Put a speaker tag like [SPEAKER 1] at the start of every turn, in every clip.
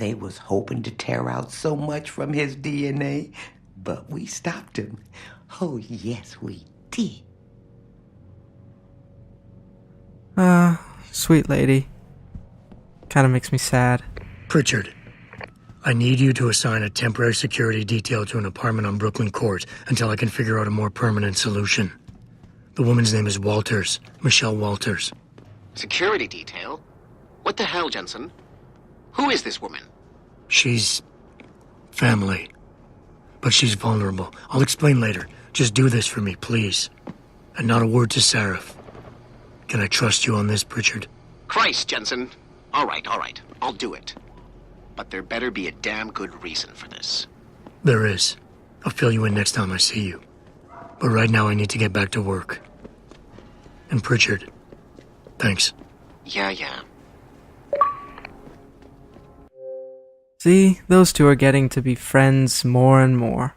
[SPEAKER 1] They was hoping to tear out so much from his DNA, but we stopped him. Oh, yes, we did.
[SPEAKER 2] Sweet lady. Kinda makes me sad.
[SPEAKER 3] Pritchard, I need you to assign a temporary security detail to an apartment on Brooklyn Court until I can figure out a more permanent solution. The woman's name is Walters, Michelle Walters.
[SPEAKER 4] Security detail? What the hell, Jensen? Who is this woman?
[SPEAKER 3] She's... family. But she's vulnerable. I'll explain later. Just do this for me, please. And not a word to Sarif. Can I trust you on this, Pritchard?
[SPEAKER 4] Christ, Jensen. All right. I'll do it. But there better be a damn good reason for this.
[SPEAKER 3] There is. I'll fill you in next time I see you. But right now I need to get back to work. And Pritchard, thanks.
[SPEAKER 4] Yeah.
[SPEAKER 2] See, those two are getting to be friends more and more.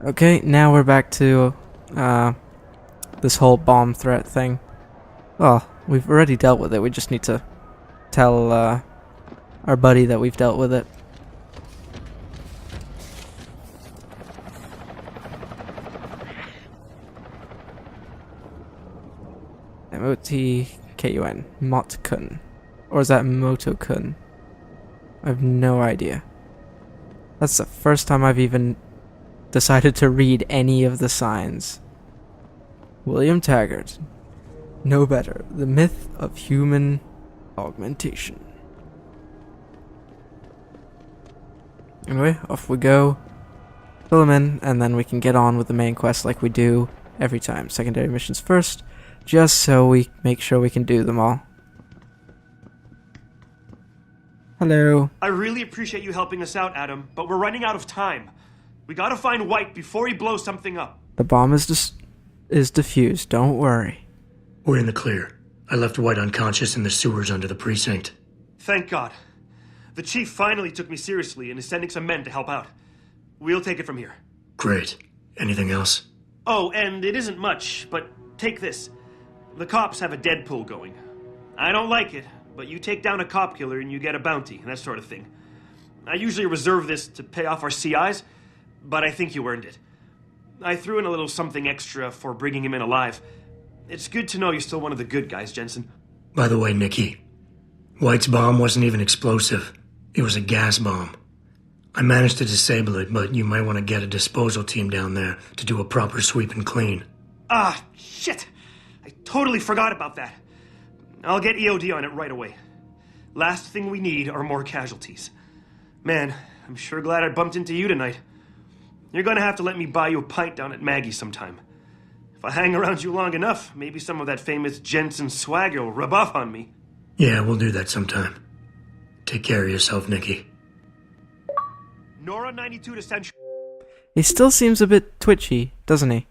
[SPEAKER 2] Okay, now we're back to, this whole bomb threat thing. Well, we've already dealt with it, we just need to tell, our buddy that we've dealt with it. M-O-T-K-U-N. Motkun. Or is that Motokun? I have no idea. That's the first time I've even decided to read any of the signs. William Taggart. No better. The myth of human augmentation. Anyway, off we go. Fill them in, and then we can get on with the main quest like we do every time. Secondary missions first, just so we make sure we can do them all. Hello.
[SPEAKER 5] I really appreciate you helping us out, Adam, but we're running out of time. We gotta find White before he blows something up.
[SPEAKER 2] The bomb is defused, don't worry.
[SPEAKER 3] We're in the clear. I left White unconscious in the sewers under the precinct.
[SPEAKER 5] Thank God. The chief finally took me seriously and is sending some men to help out. We'll take it from here.
[SPEAKER 3] Great. Anything else?
[SPEAKER 5] Oh, and it isn't much, but take this. The cops have a Deadpool going. I don't like it, but you take down a cop killer and you get a bounty, that sort of thing. I usually reserve this to pay off our CIs, but I think you earned it. I threw in a little something extra for bringing him in alive. It's good to know you're still one of the good guys, Jensen.
[SPEAKER 3] By the way, Nikki, White's bomb wasn't even explosive. It was a gas bomb. I managed to disable it, but you might want to get a disposal team down there to do a proper sweep and clean.
[SPEAKER 5] Ah, shit! I totally forgot about that. I'll get EOD on it right away. Last thing we need are more casualties. Man, I'm sure glad I bumped into you tonight. You're gonna have to let me buy you a pint down at Maggie's sometime. If I hang around you long enough, maybe some of that famous Jensen swagger will rub off on me.
[SPEAKER 3] Yeah, we'll do that sometime. Take care of yourself, Nikki.
[SPEAKER 5] Nora 92 to Central.
[SPEAKER 2] He still seems a bit twitchy, doesn't he?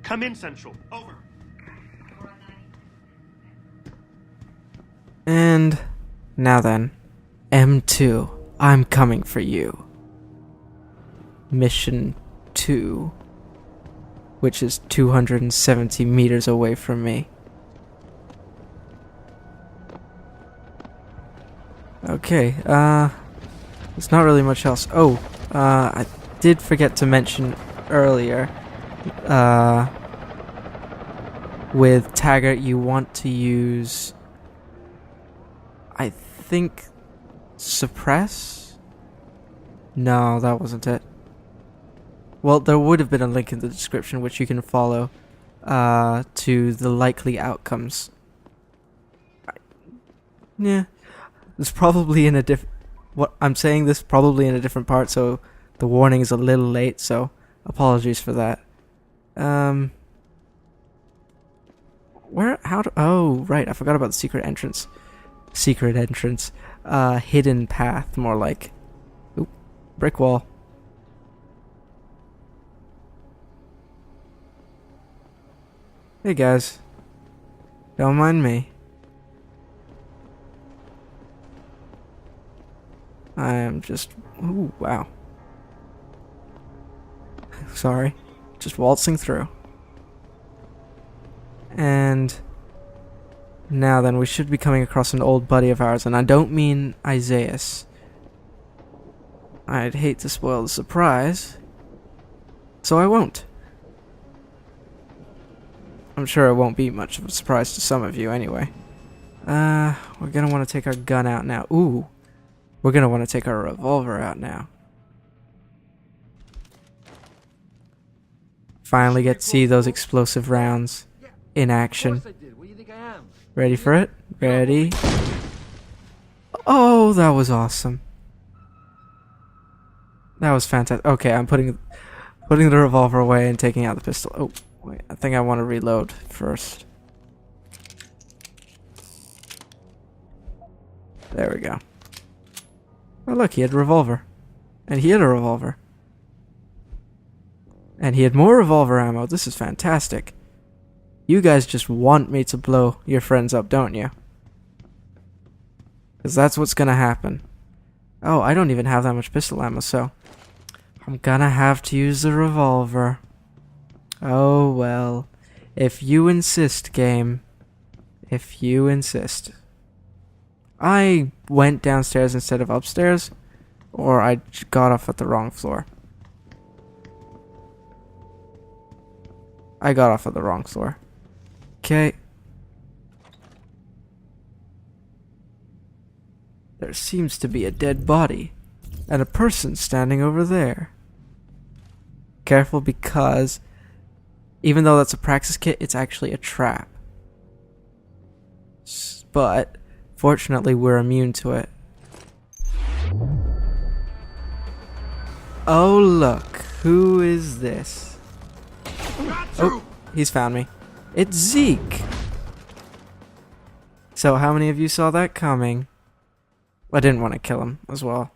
[SPEAKER 5] Come in, Central. Over.
[SPEAKER 2] And now then, M2, I'm coming for you. Mission 2, which is 270 meters away from me. Okay, there's not really much else. Oh, I did forget to mention earlier, with Taggart you want to use, I think, suppress? No, that wasn't it. Well, there would have been a link in the description which you can follow to the likely outcomes. Yeah, it's probably in a what I'm saying this probably in a different part, so the warning is a little late, so apologies for that. Oh, right, I forgot about the secret entrance. Hidden path, more like. Oop, brick wall. Hey guys, don't mind me. I am just, ooh, wow. Sorry, just waltzing through. And Now then, we should be coming across an old buddy of ours, and I don't mean Isaiah. I'd hate to spoil the surprise, so I won't. I'm sure it won't be much of a surprise to some of you anyway. We're gonna want to take our gun out now. Ooh, we're gonna want to take our revolver out now. Finally get to see those explosive rounds in action. Ready for it? Ready? Oh, that was awesome. That was fantastic. Okay, I'm putting the revolver away and taking out the pistol. Oh, wait, I think I want to reload first. There we go. Oh look, he had a revolver. And he had a revolver. And he had more revolver ammo. This is fantastic. You guys just want me to blow your friends up, don't you? Because that's what's gonna happen. Oh, I don't even have that much pistol ammo, so I'm gonna have to use the revolver. Oh well. If you insist, game. If you insist. I went downstairs instead of upstairs, or I got off at the wrong floor. I got off at the wrong floor. Okay. There seems to be a dead body, and a person standing over there. Careful, because even though that's a praxis kit, it's actually a trap. But fortunately, we're immune to it. Oh look, who is this? Oh, he's found me. It's Zeke! So how many of you saw that coming? I didn't want to kill him as well.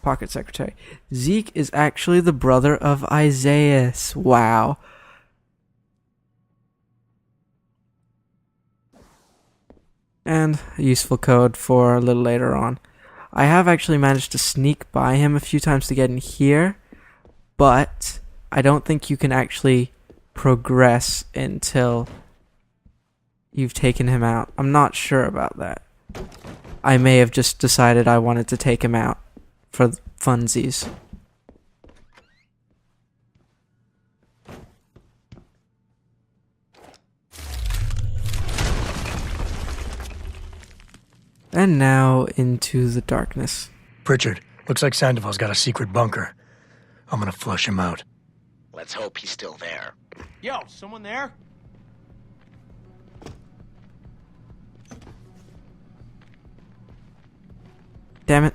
[SPEAKER 2] Pocket secretary. Zeke is actually the brother of Isaiah. Wow. And a useful code for a little later on. I have actually managed to sneak by him a few times to get in here, but I don't think you can actually progress until you've taken him out. I'm not sure about that. I may have just decided I wanted to take him out for funsies. And now into the darkness.
[SPEAKER 3] Pritchard, looks like Sandoval's got a secret bunker. I'm gonna flush him out.
[SPEAKER 4] Let's hope he's still there.
[SPEAKER 5] Yo, someone there?
[SPEAKER 2] Damn it.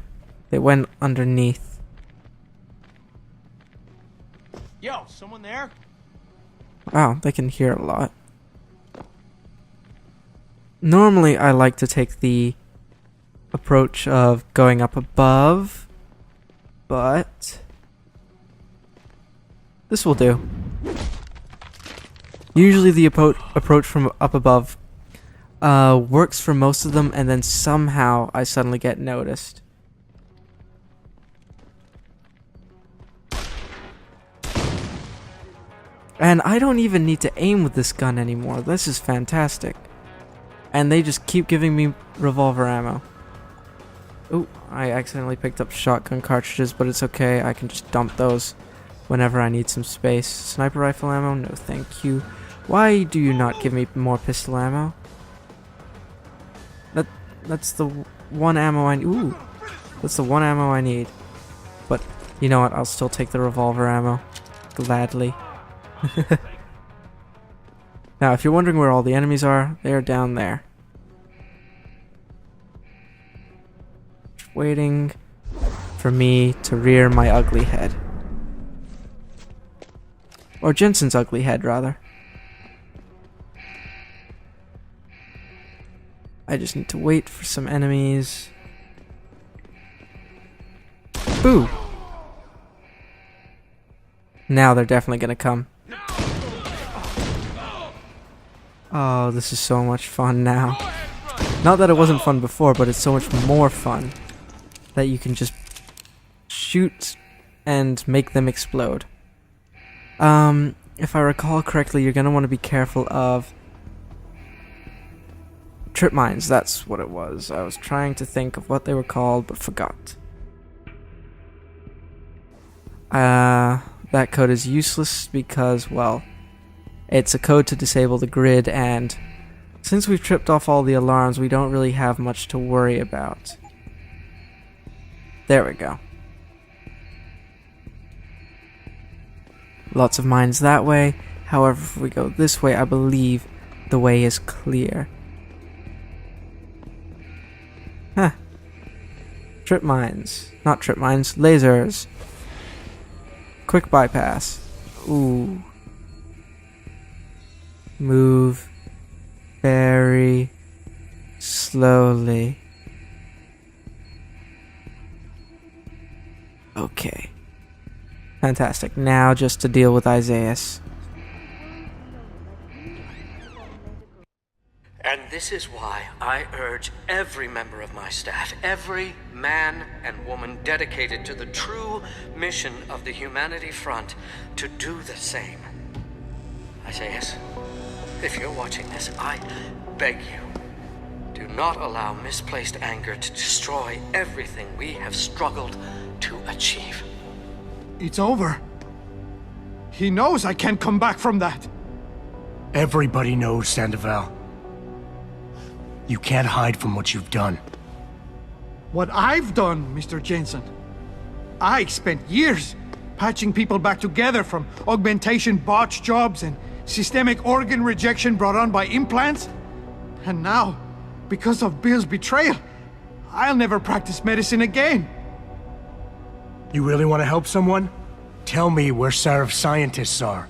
[SPEAKER 2] They went underneath.
[SPEAKER 5] Yo, someone there?
[SPEAKER 2] Wow, they can hear a lot. Normally, I like to take the approach of going up above, but this will do. Usually the approach from up above works for most of them, and then somehow I suddenly get noticed. And I don't even need to aim with this gun anymore. This is fantastic. And they just keep giving me revolver ammo. Ooh, I accidentally picked up shotgun cartridges, but it's okay. I can just dump those whenever I need some space. Sniper rifle ammo? No, thank you. Why do you not give me more pistol ammo? That's the one ammo I need. Ooh, that's the one ammo I need. But you know what? I'll still take the revolver ammo. Gladly. Now, if you're wondering where all the enemies are, they're down there. Just waiting for me to rear my ugly head. Or Jensen's ugly head, rather. I just need to wait for some enemies. Boo! Now they're definitely gonna come. Oh, this is so much fun now. Not that it wasn't fun before, but it's so much more fun that you can just shoot and make them explode. If I recall correctly, you're gonna want to be careful of Trip mines, that's what it was. I was trying to think of what they were called, but forgot. That code is useless because, well, it's a code to disable the grid, and since we've tripped off all the alarms, we don't really have much to worry about. There we go. Lots of mines that way. However, if we go this way, I believe the way is clear. Huh. Trip mines. Not trip mines, lasers. Quick bypass. Ooh. Move very slowly. Okay. Fantastic. Now just to deal with Isaias.
[SPEAKER 6] And this is why I urge every member of my staff, every man and woman dedicated to the true mission of the Humanity Front, to do the same. Isaias, if you're watching this, I beg you, do not allow misplaced anger to destroy everything we have struggled to achieve.
[SPEAKER 7] It's over. He knows I can't come back from that.
[SPEAKER 3] Everybody knows, Sandoval. You can't hide from what you've done.
[SPEAKER 7] What I've done, Mr. Jensen. I spent years patching people back together from augmentation botch jobs and systemic organ rejection brought on by implants. And now, because of Bill's betrayal, I'll never practice medicine again.
[SPEAKER 3] You really want to help someone? Tell me where Sarif's scientists are.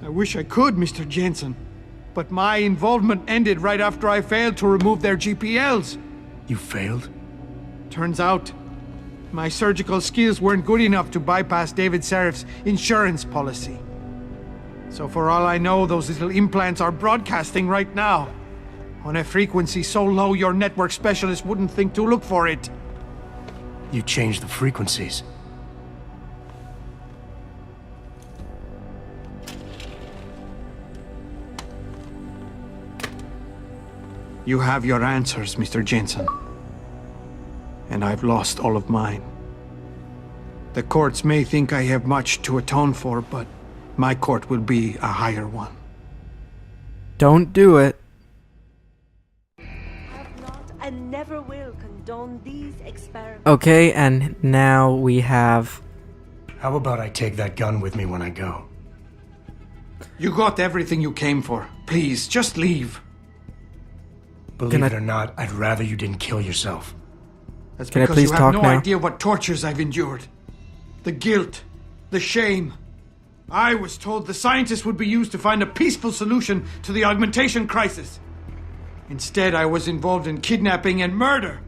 [SPEAKER 7] I wish I could, Mr. Jensen. But my involvement ended right after I failed to remove their GPLs.
[SPEAKER 3] You failed?
[SPEAKER 7] Turns out, my surgical skills weren't good enough to bypass David Sarif's insurance policy. So for all I know, those little implants are broadcasting right now. On a frequency so low your network specialist wouldn't think to look for it.
[SPEAKER 3] You changed the frequencies.
[SPEAKER 7] You have your answers, Mr. Jensen. And I've lost all of mine. The courts may think I have much to atone for, but my court will be a higher one.
[SPEAKER 2] Don't do it.
[SPEAKER 8] Have not and never will condone these experiments.
[SPEAKER 2] Okay, and now we have...
[SPEAKER 3] How about I take that gun with me when I go?
[SPEAKER 7] You got everything you came for. Please, just leave.
[SPEAKER 3] Believe it or not, I'd rather you didn't kill yourself.
[SPEAKER 7] That's
[SPEAKER 2] Can I
[SPEAKER 7] because
[SPEAKER 2] please
[SPEAKER 7] you have
[SPEAKER 2] talk
[SPEAKER 7] no
[SPEAKER 2] now?
[SPEAKER 7] idea what tortures I've endured. The guilt, the shame. I was told the scientists would be used to find a peaceful solution to the augmentation crisis. Instead, I was involved in kidnapping and murder.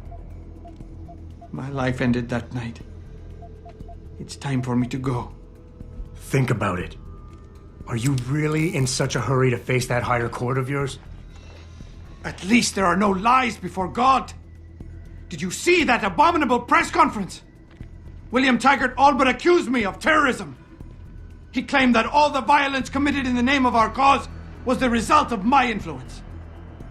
[SPEAKER 7] My life ended that night. It's time for me to go.
[SPEAKER 3] Think about it. Are you really in such a hurry to face that higher court of yours?
[SPEAKER 7] At least there are no lies before God. Did you see that abominable press conference? William Taggart all but accused me of terrorism. He claimed that all the violence committed in the name of our cause was the result of my influence.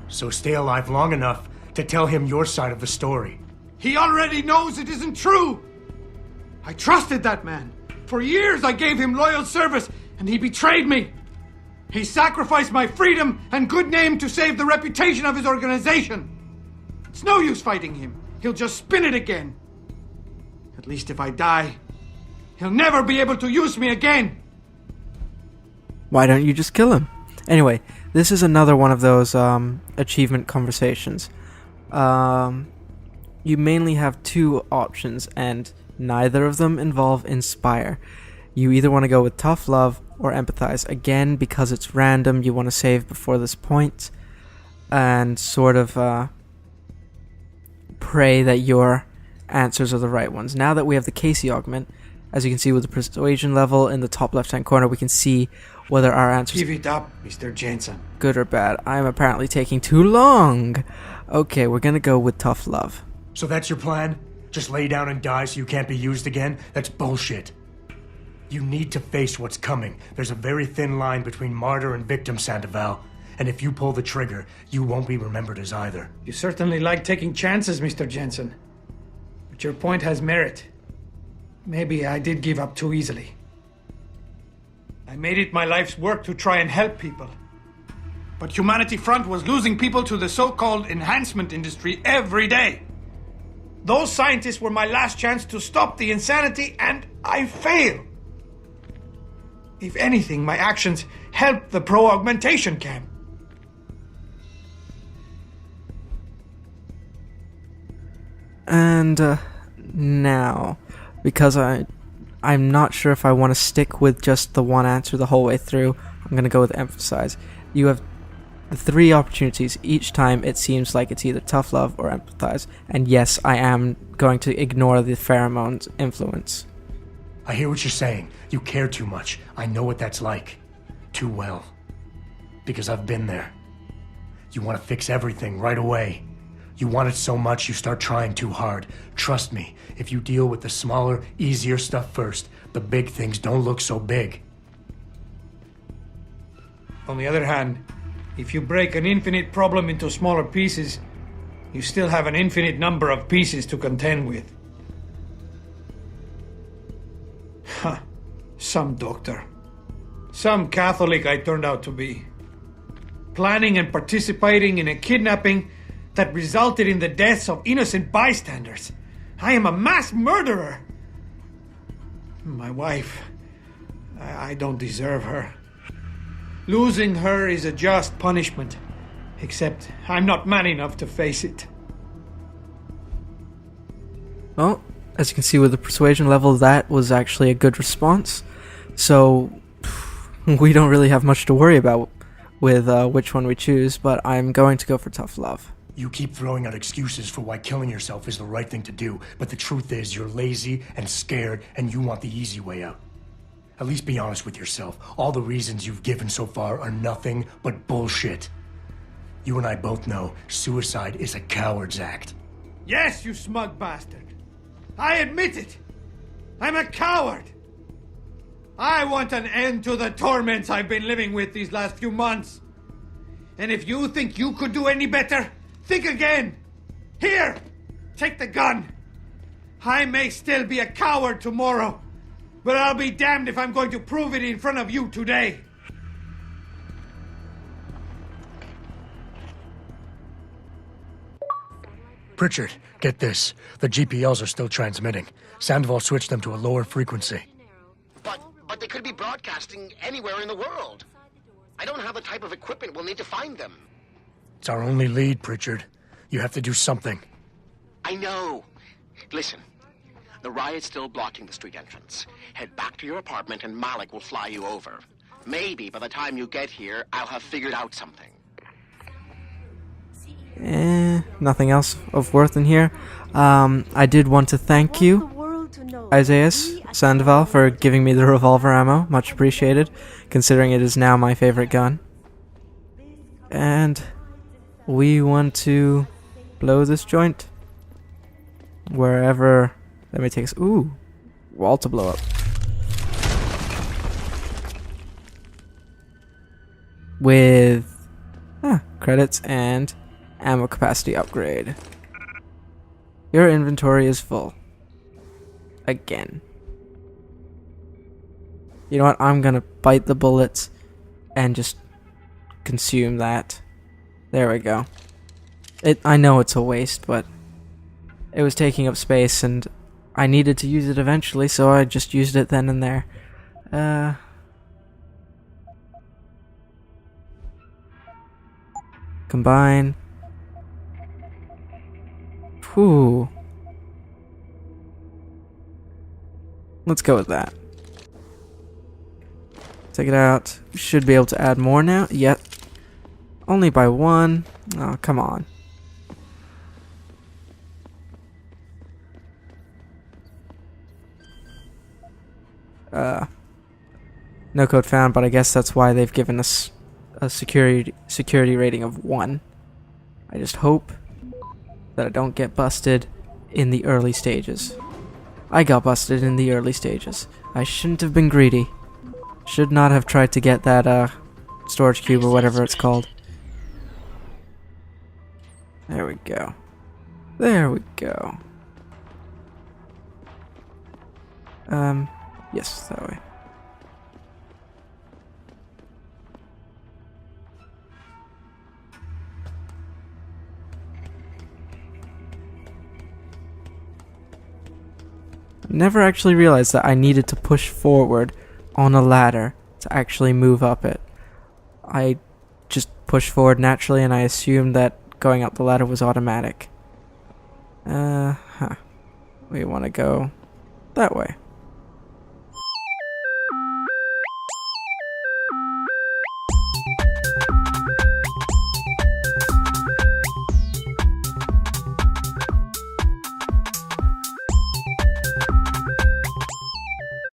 [SPEAKER 3] So stay alive long enough to tell him your side of the story.
[SPEAKER 7] He already knows it isn't true. I trusted that man. For years I gave him loyal service, and he betrayed me. He sacrificed my freedom and good name to save the reputation of his organization. It's no use fighting him. He'll just spin it again. At least if I die, he'll never be able to use me again.
[SPEAKER 2] Why don't you just kill him? Anyway, this is another one of those achievement conversations. You mainly have two options, and neither of them involve inspire. You either want to go with tough love or empathize. Again, because it's random, you want to save before this point and sort of pray that your answers are the right ones. Now that we have the Casey augment, as you can see with the persuasion level in the top left hand corner, we can see whether our answers
[SPEAKER 7] Give it up, Mr. Jensen.
[SPEAKER 2] good or bad. I'm apparently taking too long. Okay, we're gonna go with tough love.
[SPEAKER 3] So that's your plan? Just lay down and die so you can't be used again? That's bullshit. You need to face what's coming. There's a very thin line between martyr and victim, Sandoval. And if you pull the trigger, you won't be remembered as either.
[SPEAKER 7] You certainly like taking chances, Mr. Jensen. But your point has merit. Maybe I did give up too easily. I made it my life's work to try and help people. But Humanity Front was losing people to the so-called enhancement industry every day. Those scientists were my last chance to stop the insanity, and I failed. If anything, my actions helped the pro-augmentation camp.
[SPEAKER 2] And now, because I'm not sure if I want to stick with just the one answer the whole way through, I'm going to go with emphasize. You have the 3 opportunities. Each time it seems like it's either tough love or empathize. And yes, I am going to ignore the pheromones influence.
[SPEAKER 3] I hear what you're saying. You care too much. I know what that's like. Too well. Because I've been there. You want to fix everything right away. You want it so much you start trying too hard. Trust me, if you deal with the smaller, easier stuff first, the big things don't look so big.
[SPEAKER 7] On the other hand, if you break an infinite problem into smaller pieces, you still have an infinite number of pieces to contend with. Huh. Some doctor. Some Catholic I turned out to be. Planning and participating in a kidnapping that resulted in the deaths of innocent bystanders. I am a mass murderer. My wife, I don't deserve her. Losing her is a just punishment, except I'm not man enough to face it.
[SPEAKER 2] Well, as you can see with the persuasion level, that was actually a good response. So, we don't really have much to worry about with which one we choose, but I'm going to go for tough love.
[SPEAKER 3] You keep throwing out excuses for why killing yourself is the right thing to do, but the truth is you're lazy and scared and you want the easy way out. At least be honest with yourself. All the reasons you've given so far are nothing but bullshit. You and I both know suicide is a coward's act.
[SPEAKER 7] Yes, you smug bastard. I admit it. I'm a coward. I want an end to the torments I've been living with these last few months. And if you think you could do any better, think again. Here, take the gun. I may still be a coward tomorrow, but I'll be damned if I'm going to prove it in front of you today.
[SPEAKER 3] Pritchard, get this. The GPLs are still transmitting. Sandoval switched them to a lower frequency.
[SPEAKER 4] But they could be broadcasting anywhere in the world. I don't have the type of equipment we'll need to find them.
[SPEAKER 3] It's our only lead, Pritchard. You have to do something.
[SPEAKER 4] I know. Listen, the riot's still blocking the street entrance. Head back to your apartment and Malik will fly you over. Maybe by the time you get here, I'll have figured out something.
[SPEAKER 2] Nothing else of worth in here. I did want to thank you, Isaiah Sandoval, for giving me the revolver ammo. Much appreciated, considering it is now my favorite gun. And we want to blow this joint wherever that may take us. Ooh, wall to blow up. With credits and ammo capacity upgrade. Your inventory is full. Again. You know what? I'm gonna bite the bullets and just consume that. There we go. I know it's a waste, but it was taking up space and I needed to use it eventually, so I just used it then and there. Combine. Whew. Let's go with that. Take it out. We should be able to add more now. Yet. Only by 1. Oh, come on. No code found, but I guess that's why they've given us a security rating of 1. I just hope that I don't get busted in the early stages. I got busted in the early stages. I shouldn't have been greedy. Should not have tried to get that storage cube or whatever it's called. There we go. There we go. Yes, that way. Never actually realized that I needed to push forward on a ladder to actually move up it. I just pushed forward naturally and I assumed that going up the ladder was automatic. We want to go that way.